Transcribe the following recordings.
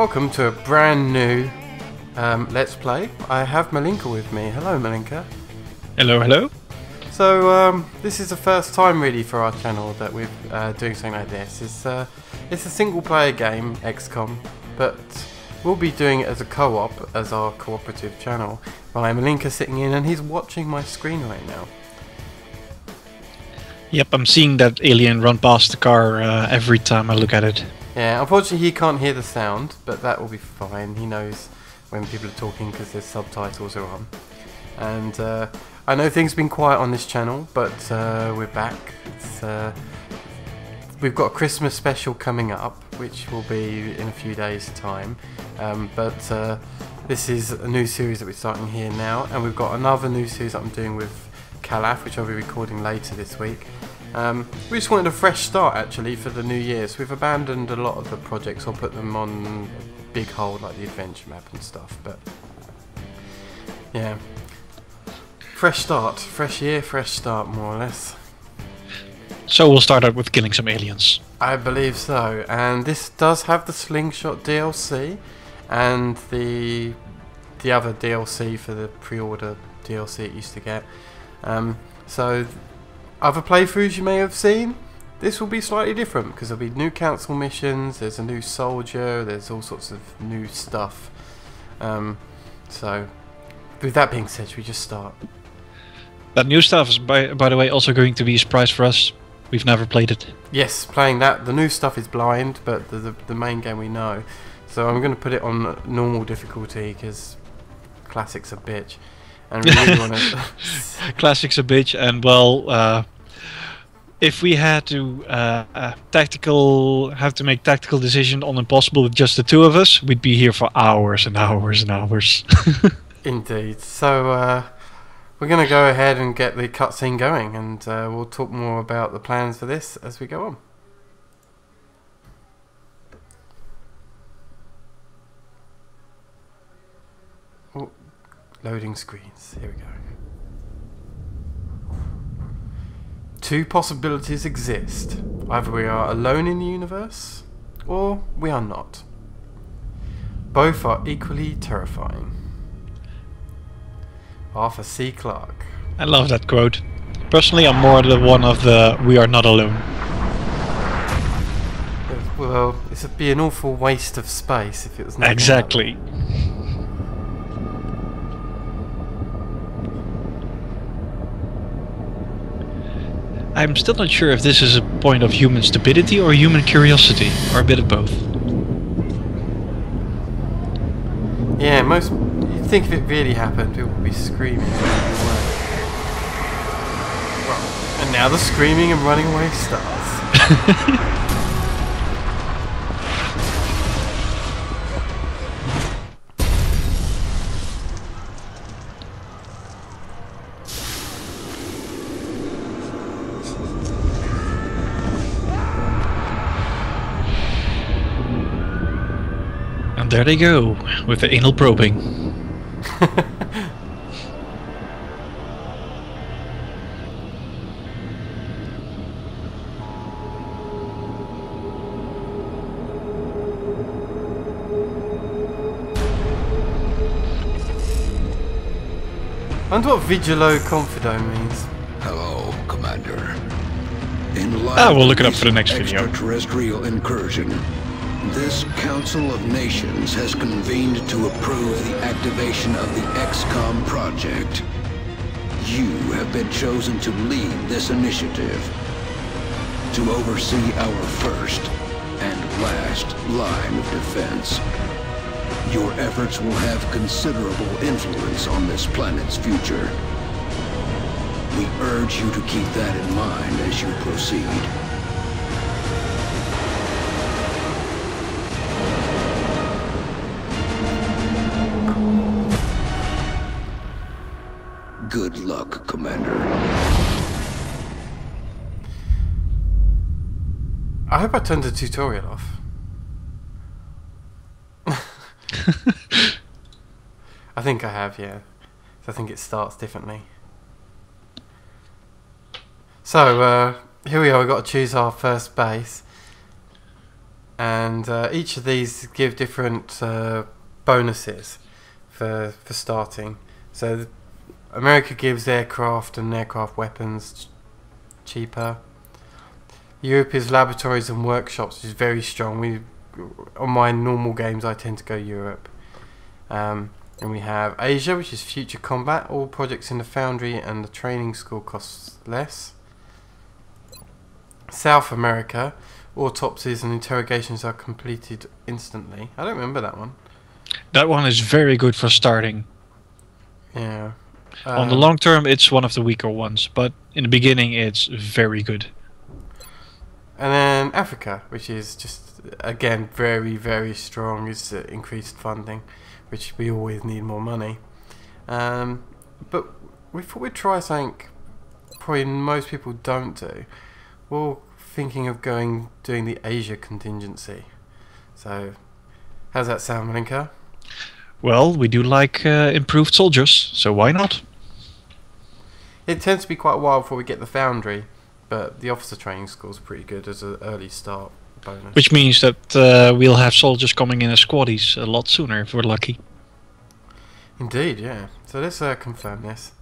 welcome to a brand new Let's Play. I have Mallinka with me. Hello Mallinka. Hello, hello. So this is the first time really for our channel that we're doing something like this. It's a single player game, XCOM, but we'll be doing it as a co-op, as our cooperative channel. By Mallinka sitting in and he's watching my screen right now. Yep, I'm seeing that alien run past the car every time I look at it. Yeah, unfortunately he can't hear the sound, but that will be fine. He knows when people are talking because there's subtitles are on. And I know things have been quiet on this channel, but we're back. We've got a Christmas special coming up, which will be in a few days' time. But this is a new series that we're starting here now, and we've got another new series that I'm doing with Calaf, which I'll be recording later this week. We just wanted a fresh start actually for the new year, so we've abandoned a lot of the projects or put them on big hold like the adventure map and stuff, but yeah, fresh start, fresh year, fresh start more or less. So we'll start out with killing some aliens. I believe so, and this does have the Slingshot DLC and the other DLC for the pre-order DLC it used to get. So other playthroughs you may have seen, this will be slightly different because there'll be new council missions, there's a new soldier, there's all sorts of new stuff. So with that being said, should we just start? That new stuff is by the way also going to be a surprise for us. We've never played it. Yes, playing that. The new stuff is blind, but the main game we know. So I'm going to put it on normal difficulty because classic's a bitch. And we really want to... Classic's a bitch, and well, if we had to have to make tactical decision on Impossible with just the two of us, we'd be here for hours and hours and hours. Indeed. So we're going to go ahead and get the cutscene going, and we'll talk more about the plans for this as we go on. Oh, loading screens. Here we go. Two possibilities exist. Either we are alone in the universe, or we are not. Both are equally terrifying. Arthur C. Clarke. I love that quote. Personally, I'm more the one of the "we are not alone." Well, it would be an awful waste of space if it was not. Exactly. I'm still not sure if this is a point of human stupidity or human curiosity, or a bit of both. Yeah, you'd think if it really happened, people would be screaming and running away. Well, and now the screaming and running away starts. And there they go, with the anal probing. I wonder what Vigilo Confido means. Hello, Commander. In we'll look it up for the next video. Extraterrestrial incursion. This Council of Nations has convened to approve the activation of the XCOM project. You have been chosen to lead this initiative, to oversee our first and last line of defense. Your efforts will have considerable influence on this planet's future. We urge you to keep that in mind as you proceed. Good luck, Commander. I hope I turned the tutorial off. I think I have, yeah. So I think it starts differently. So, here we are, we've got to choose our first base. and each of these give different bonuses for starting. So America gives aircraft and aircraft weapons cheaper. Europe is laboratories and workshops, which is very strong. On my normal games I tend to go Europe. And we have Asia, which is future combat. All projects in the foundry and the training school costs less. South America, autopsies and interrogations are completed instantly. I don't remember that one. That one is very good for starting. Yeah. On the long term, it's one of the weaker ones, but in the beginning, it's very good. And then Africa, which is just, again, very, very strong. It's increased funding, which we always need more money. But we thought we'd try something probably most people don't do. We're thinking of doing the Asia contingency. So, how's that sound, Mallinka? Well, we do like improved soldiers, so why not? It tends to be quite a while before we get the foundry, but the officer training school is pretty good as an early start bonus. Which means that we'll have soldiers coming in as squaddies a lot sooner if we're lucky. Indeed, yeah. So let's confirm this.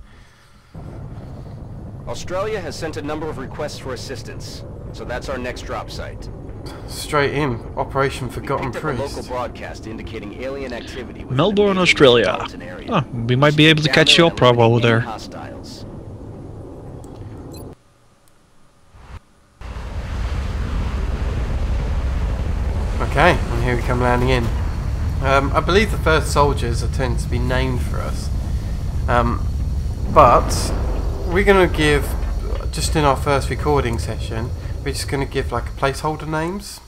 Australia has sent a number of requests for assistance, so that's our next drop site. Straight in, Operation Forgotten We picked up a Priest. local broadcast indicating alien activity within Melbourne, the Australia. metropolitan area. Oh, we might be able to Down catch there the and opera while we're eliminate there. any hostiles. Okay, and here we come landing in. I believe the first soldiers are tend to be named for us. But we're going to give, just in our first recording session, we're just going to give like placeholder names.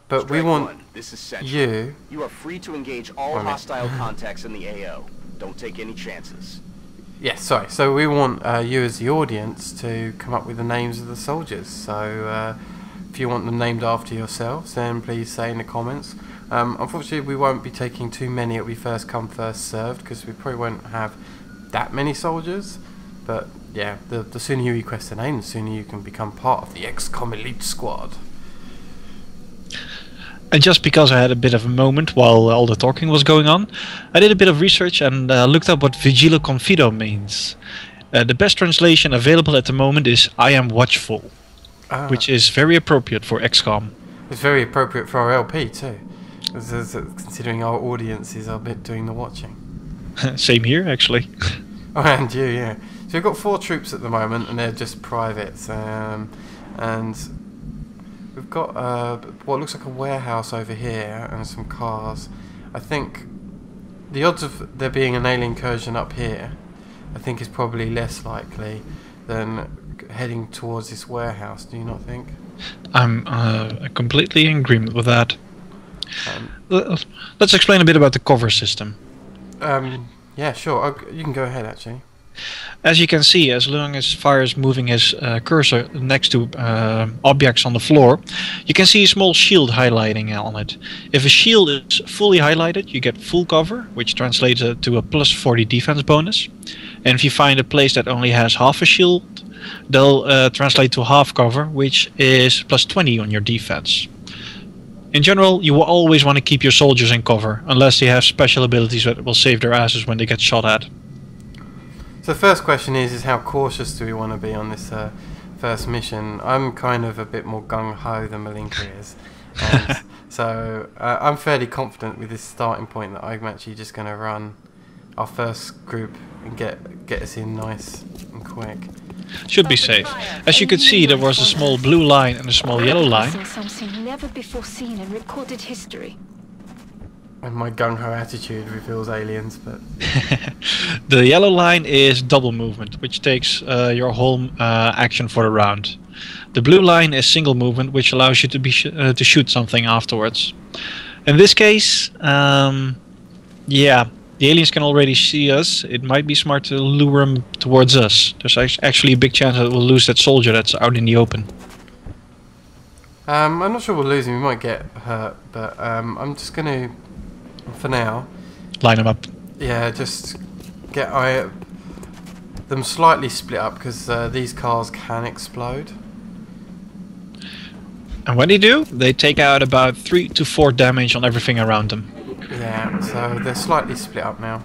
But we Strike want one, this is Central. you... You are free to engage all Wait a minute. hostile contacts in the AO. Don't take any chances. Yes, sorry. So we want you as the audience to come up with the names of the soldiers. So if you want them named after yourselves, then please say in the comments. Unfortunately, we won't be taking too many. It'll be first come, first served, because we probably won't have that many soldiers. But yeah, the sooner you request a name, the sooner you can become part of the XCOM Elite Squad. And just because I had a bit of a moment while all the talking was going on, I did a bit of research and looked up what Vigilo Confido means. The best translation available at the moment is I am watchful, which is very appropriate for XCOM. It's very appropriate for our LP too, considering our audiences are a bit doing the watching. Same here, actually. Oh, and you, yeah. So we've got 4 troops at the moment, and they're just privates. And we've got what looks like a warehouse over here and some cars. I think the odds of there being an alien incursion up here, I think, is probably less likely than heading towards this warehouse. Do you not think? I'm completely in agreement with that. Let's explain a bit about the cover system. Yeah, sure. You can go ahead, actually. As you can see, as long as Fire is moving his cursor next to objects on the floor, you can see a small shield highlighting on it. If a shield is fully highlighted, you get full cover, which translates to a plus 40 defense bonus. And if you find a place that only has half a shield, they'll translate to half cover, which is plus 20 on your defense. In general, you will always want to keep your soldiers in cover, unless they have special abilities that will save their asses when they get shot at. So the first question is how cautious do we want to be on this first mission? I'm kind of a bit more gung-ho than Mallinka is. And so I'm fairly confident with this starting point that I'm actually just going to run our first group and get us in nice and quick. Should be safe. As you could see, there was a small blue line and a small yellow line. Something never before seen in recorded history. And my gung-ho attitude reveals aliens, but... The yellow line is double movement, which takes your whole action for the round. The blue line is single movement, which allows you to shoot something afterwards. In this case, yeah, the aliens can already see us. It might be smart to lure them towards us. There's actually a big chance that we'll lose that soldier that's out in the open. I'm not sure we'll lose him. We might get hurt, but I'm just going to, for now... Line them up. Yeah, just get them slightly split up, because these cars can explode. And when they do, they take out about 3 to 4 damage on everything around them. Yeah, so they're slightly split up now.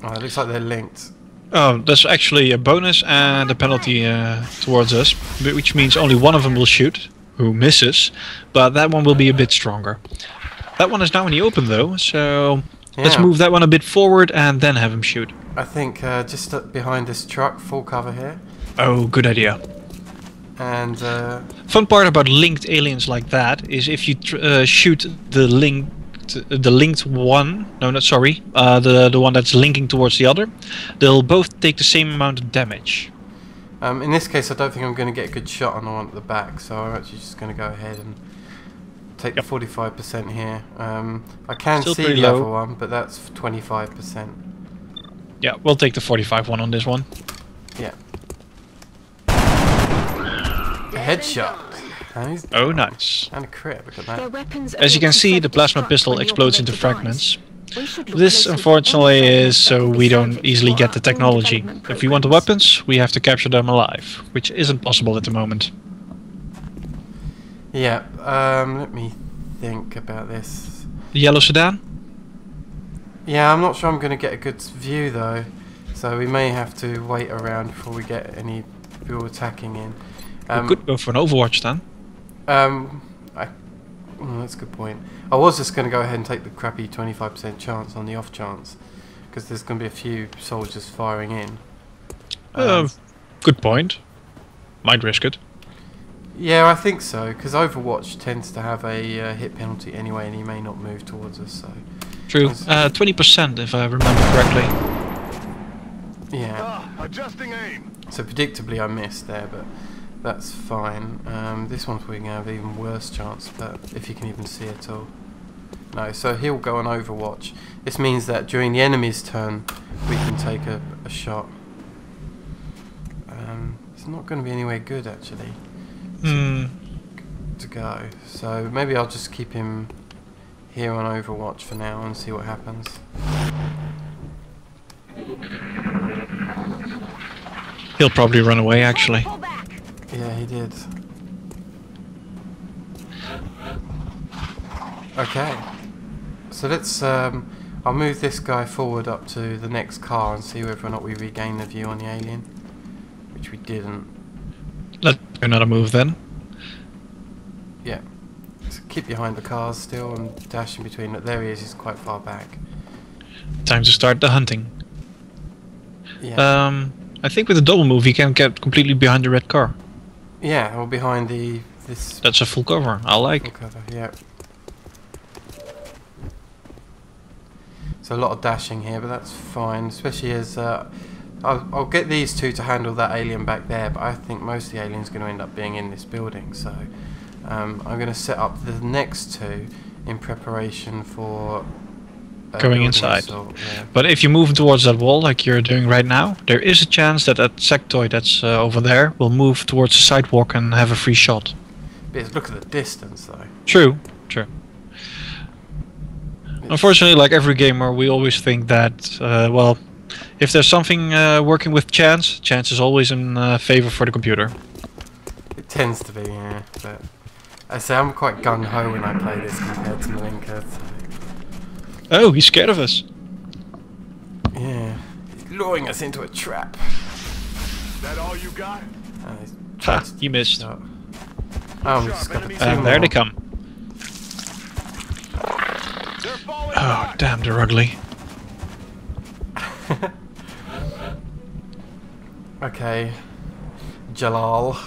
Oh, it looks like they're linked. Oh, that's actually a bonus and a penalty towards us, which means only one of them will shoot, who misses, but that one will be a bit stronger. That one is now in the open though, so let's move that one a bit forward and then have him shoot. I think just behind this truck, full cover here. Oh, good idea. And fun part about linked aliens like that is if you shoot the linked one, no, not sorry, the one that's linking towards the other, they'll both take the same amount of damage. in this case, I don't think I'm going to get a good shot on the one at the back, so I'm actually just going to go ahead and take the 45% here. I can Still see the low. other one, but that's 25%. Yeah, we'll take the 45 one on this one. Yeah. Headshot. Nice. Oh, nice. And a crit, look at Their that. weapons As you can see, the plasma pistol explodes into fragments. This, unfortunately, is so we don't easily get the technology. If we want the weapons, we have to capture them alive, which isn't possible at the moment. Yeah, let me think about this. The yellow sedan? Yeah, I'm not sure I'm going to get a good view though, so we may have to wait around before we get any people attacking in. We could go for an Overwatch then. That's a good point. I was just going to go ahead and take the crappy 25% chance on the off chance, because there's going to be a few soldiers firing in. Good point. Might risk it. Yeah, I think so, because Overwatch tends to have a hit penalty anyway, and he may not move towards us. So True. 20% if I remember correctly. yeah. Adjusting aim. So predictably I missed there, but that's fine. This one's probably going to have an even worse chance, but if you can even see it all. No, so he'll go on Overwatch. This means that during the enemy's turn, we can take a shot. It's not going to be anywhere good, actually, to go. So maybe I'll just keep him here on Overwatch for now and see what happens. He'll probably run away, actually. Yeah, he did. Okay. So let's, I'll move this guy forward up to the next car and see whether or not we regain the view on the alien. Which we didn't. Let's do another move then. Yeah. So keep behind the cars still and dash in between. Look, there he is, he's quite far back. Time to start the hunting. Yeah. I think with a double move you can get completely behind the red car. Yeah, or behind this That's a full cover. I like. cover, yeah. So a lot of dashing here, but that's fine, especially as I'll get these two to handle that alien back there, but I think most of the aliens are going to end up being in this building, so I'm going to set up the next two in preparation for Going inside. assault, yeah. But if you move towards that wall like you're doing right now, there is a chance that that sectoid that's over there will move towards the sidewalk and have a free shot. But look at the distance though. True, true. Unfortunately, like every gamer, we always think that, well, if there's something working with chance, chance is always in favor for the computer. It tends to be, yeah. But I say I'm quite gung-ho when I play this compared to Mallinka. So. Oh, he's scared of us. Yeah, he's luring us into a trap. That all you got? He's Ha, tried to he missed. shot. Oh, we just got the two And there they more. come. They're falling Oh, back. damn, they're ugly. Okay, Jalal.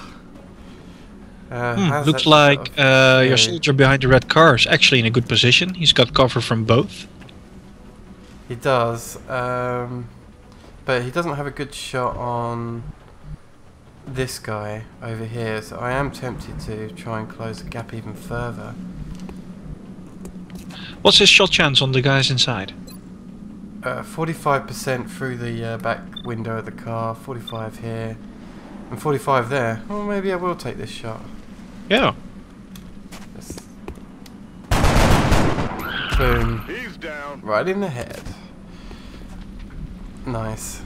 How's Looks that like sort of your theory? soldier behind the red car is actually in a good position. He's got cover from both. He does, but he doesn't have a good shot on this guy over here, so I am tempted to try and close the gap even further. What's his shot chance on the guys inside? 45% through the back window of the car, 45 here, and 45 there. Well, maybe I will take this shot. Yeah. Just boom. He's down. Right in the head. Nice.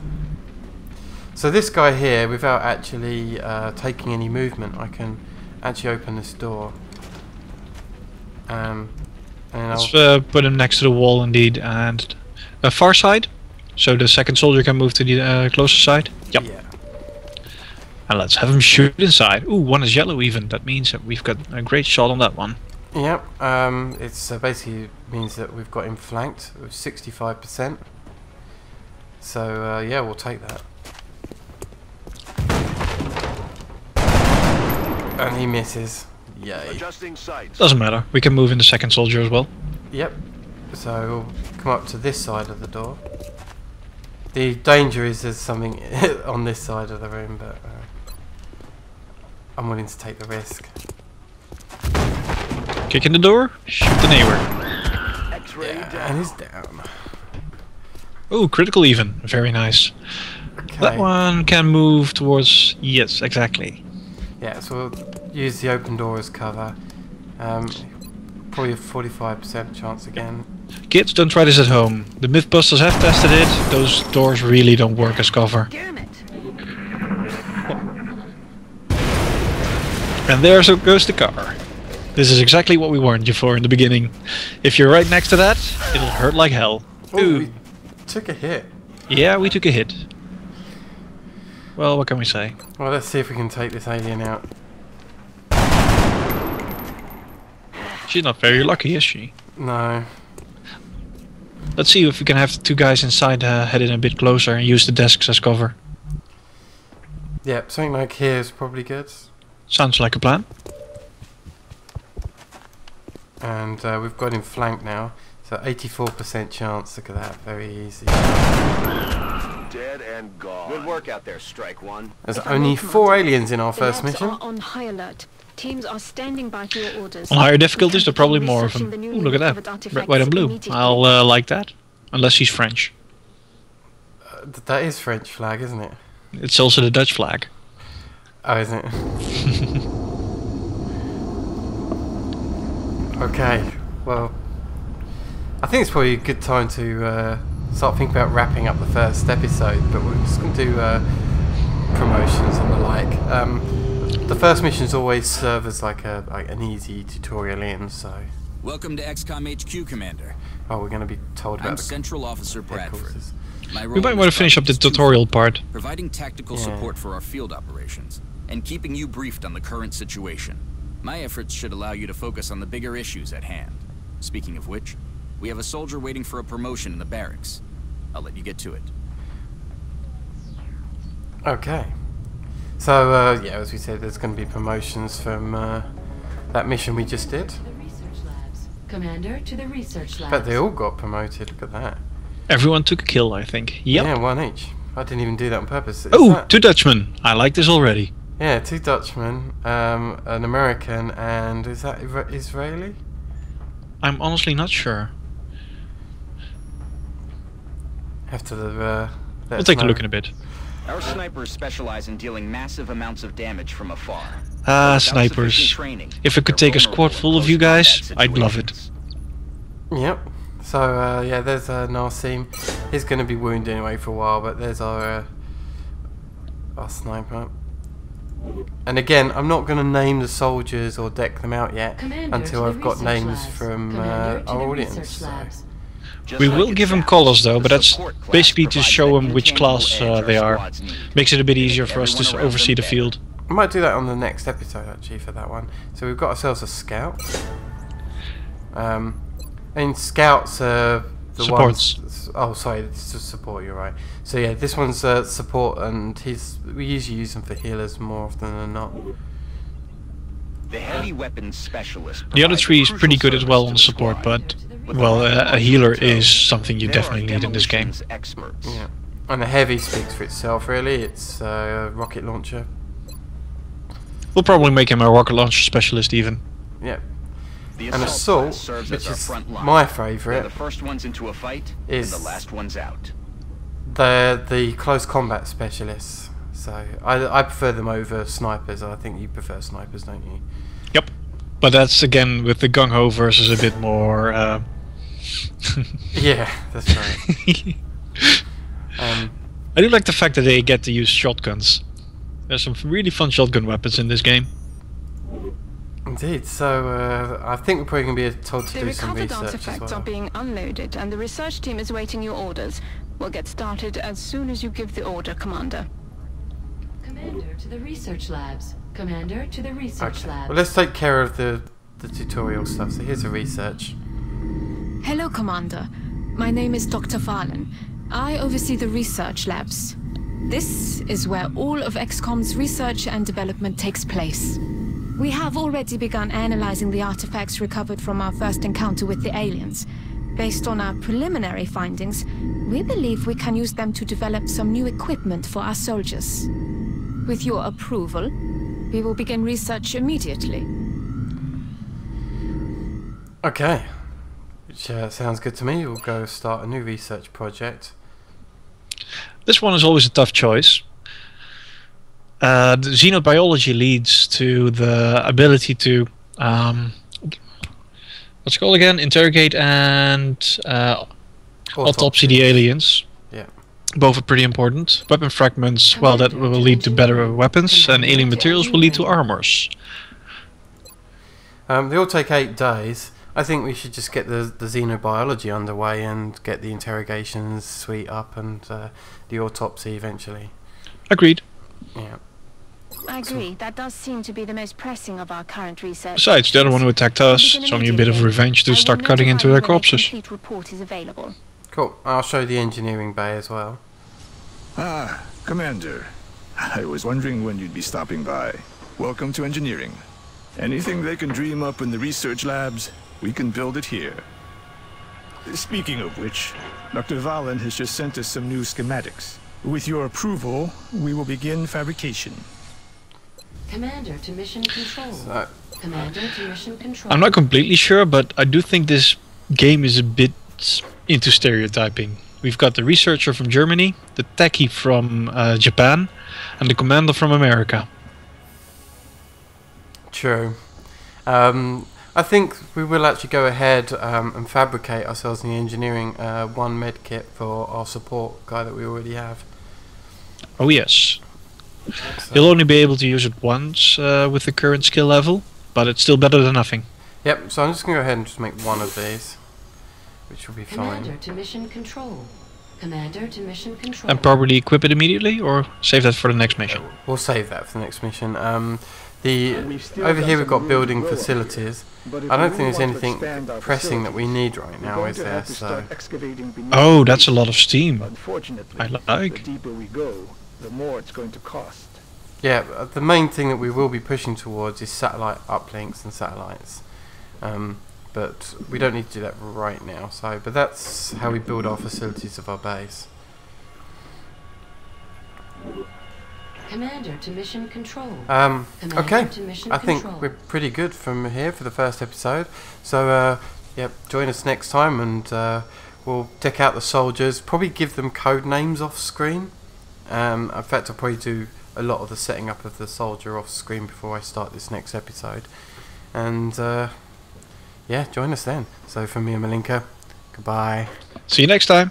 So this guy here, without actually taking any movement, I can actually open this door. And Let's put him next to the wall indeed, and far side, so the second soldier can move to the closer side. Yep. Yeah. And let's have him shoot inside. Ooh, one is yellow even. That means that we've got a great shot on that one. Yep. It's basically means that we've got him flanked with 65%. So yeah, we'll take that. And he misses. Yay. Adjusting sights. Doesn't matter. We can move in the second soldier as well. Yep. So we'll come up to this side of the door. The danger is there's something on this side of the room, but I'm willing to take the risk. Kick in the door, shoot the neighbor. X-ray Yeah, down. and he's down. Ooh, critical even. Very nice. Okay. That one can move towards... Yes, exactly. Yeah, so we'll use the open door as cover. Probably a 45% chance again. Kids, don't try this at home. The Mythbusters have tested it. Those doors really don't work as cover. Damn it! And there so goes the car. This is exactly what we warned you for in the beginning. If you're right next to that, it'll hurt like hell. Oh, Ooh. we took a hit. Yeah, we took a hit. Well, what can we say? Well, let's see if we can take this alien out. She's not very lucky, is she? No. Let's see if we can have the two guys inside head in a bit closer and use the desks as cover. Yep, something like here is probably good. Sounds like a plan. And we've got him flanked now. So 84% chance, look at that, very easy. Dead and gone. Good work out there, Strike One. There's If I only may, 4 Commander, aliens in our the first labs mission. are on high alert. Teams are standing by for your orders. On higher We difficulties, can there are probably begin more of researching them. the Ooh, newly look at that. recovered Red, artifacts white and blue. immediately. I'll like that. Unless he's French. That is French flag, isn't it? It's also the Dutch flag. Oh, isn't it? Okay, well, I think it's probably a good time to start thinking about wrapping up the first episode, but we're just going to do promotions and the like. The first missions always serve as like an easy tutorial in, so... Welcome to XCOM HQ, Commander. Oh, we're going to be told about I'm the Central Officer Bradford. headquarters. My We role might in want this to finish up the project is tutorial twofold: part. providing tactical Yeah. support for our field operations, and keeping you briefed on the current situation. My efforts should allow you to focus on the bigger issues at hand. Speaking of which, we have a soldier waiting for a promotion in the barracks. I'll let you get to it. Okay. So, yeah, as we said, there's going to be promotions from that mission we just did. The research labs. Commander to the research labs. But they all got promoted, look at that. Everyone took a kill, I think. Yep. Yeah, 1 each. I didn't even do that on purpose. Is Oh, that- 2 Dutchmen. I like this already. Yeah, 2 Dutchmen, an American, and is that Israeli? I'm honestly not sure. Have to We'll take a look in a bit. Our snipers specialize in dealing massive amounts of damage from afar. Ah, Without sufficient snipers. training, If I could they're take a squad vulnerable full in of you close guys, combat I'd love it. situations. Yep. So, yeah, there's Nassim. He's going to be wounded anyway for a while, but there's our sniper. And again, I'm not going to name the soldiers or deck them out yet Commander until to I've the got research names labs. from Commander to our the audience. research So. labs. Just We like will it give them sounds, colors though, but the that's support class basically to provides show that them which intangible class edge they our are. squads need. Makes it a bit easier for us Everyone to around oversee them the better. field. I might do that on the next episode actually for that one. So we've got ourselves a scout. And scouts are the Supports. ones. Oh, sorry, it's just support. You're right. So yeah, this one's support, and we usually use them for healers more often than not. The heavy weapons specialist. The other provides 3 is crucial pretty good as service well to on the support, squad. but With well, the a rocket healer launcher is something you there are definitely need in this game. demolitions experts. Yeah, and the heavy speaks for itself. Really, it's a rocket launcher. We'll probably make him a rocket launcher specialist even. Yeah. The And assault assault, class serves which as our is front line. my They're favourite, the first ones into a fight is- and the last ones out. they're the close combat specialists. So I prefer them over snipers. I think you prefer snipers, don't you? Yep. But that's again with the gung ho versus a bit more. Yeah, that's right. I do like the fact that they get to use shotguns. There's some really fun shotgun weapons in this game. Indeed. So I think we're probably going to be told to The do some recovered research as artifacts are well. being unloaded, and the research team is waiting your orders. We'll get started as soon as you give the order, Commander. Commander to the research labs. Commander to the research Okay. labs. Well, let's take care of the tutorial stuff. So here's the research. Hello, Commander. My name is Dr. Valen. I oversee the research labs. This is where all of XCOM's research and development takes place. We have already begun analyzing the artifacts recovered from our first encounter with the aliens. Based on our preliminary findings, we believe we can use them to develop some new equipment for our soldiers. With your approval, we will begin research immediately. Okay. Which sounds good to me. We'll go start a new research project. This one is always a tough choice. The xenobiology leads to the ability to what's it called again? Interrogate and autopsy the aliens. Yeah. Both are pretty important. Weapon fragments, well, that will lead to better weapons, and alien materials will lead to armors. They all take 8 days. I think we should just get the xenobiology underway and get the interrogations suite up and the autopsy eventually. Agreed. Yeah. I agree. That does seem to be the most pressing of our current research. Besides, they're the one who attacked us. It's only a bit of revenge to start cutting into their corpses. Complete report is available. Cool. I'll show the engineering bay as well. Ah, Commander. I was wondering when you'd be stopping by. Welcome to engineering. Anything they can dream up in the research labs, we can build it here. Speaking of which, Dr. Valen has just sent us some new schematics. With your approval, we will begin fabrication. Commander to mission control. So, Commander to mission control. I'm not completely sure, but I do think this game is a bit into stereotyping. We've got the researcher from Germany, the techie from Japan, and the commander from America. true. I think we will actually go ahead and fabricate ourselves in the engineering one med kit for our support guy that we already have. Oh yes. So, You'll only be able to use it once with the current skill level, but it's still better than nothing. yep, so I'm just going to go ahead and just make one of these, which will be Commander fine. to mission control. Commander to mission control. And probably equip it immediately, or save that for the next mission. We'll save that for the next mission. Over here we've got building facilities. I don't think there's anything pressing that we need right now, is there? So, Oh, that's a lot of steam. Unfortunately, I the like. deeper we go, the more it's going to cost. yeah, the main thing that we will be pushing towards is satellite uplinks and satellites. But we don't need to do that right now. So, but that's how we build our facilities of our base. Commander to mission control. Okay, Commander to mission I think control. we're pretty good from here for the first episode. So, yep, join us next time and we'll deck out the soldiers. Probably give them code names off screen. In fact, I'll probably do a lot of the setting up of the soldier off screen before I start this next episode. And yeah, join us then. So from me and Mallinka, goodbye. See you next time.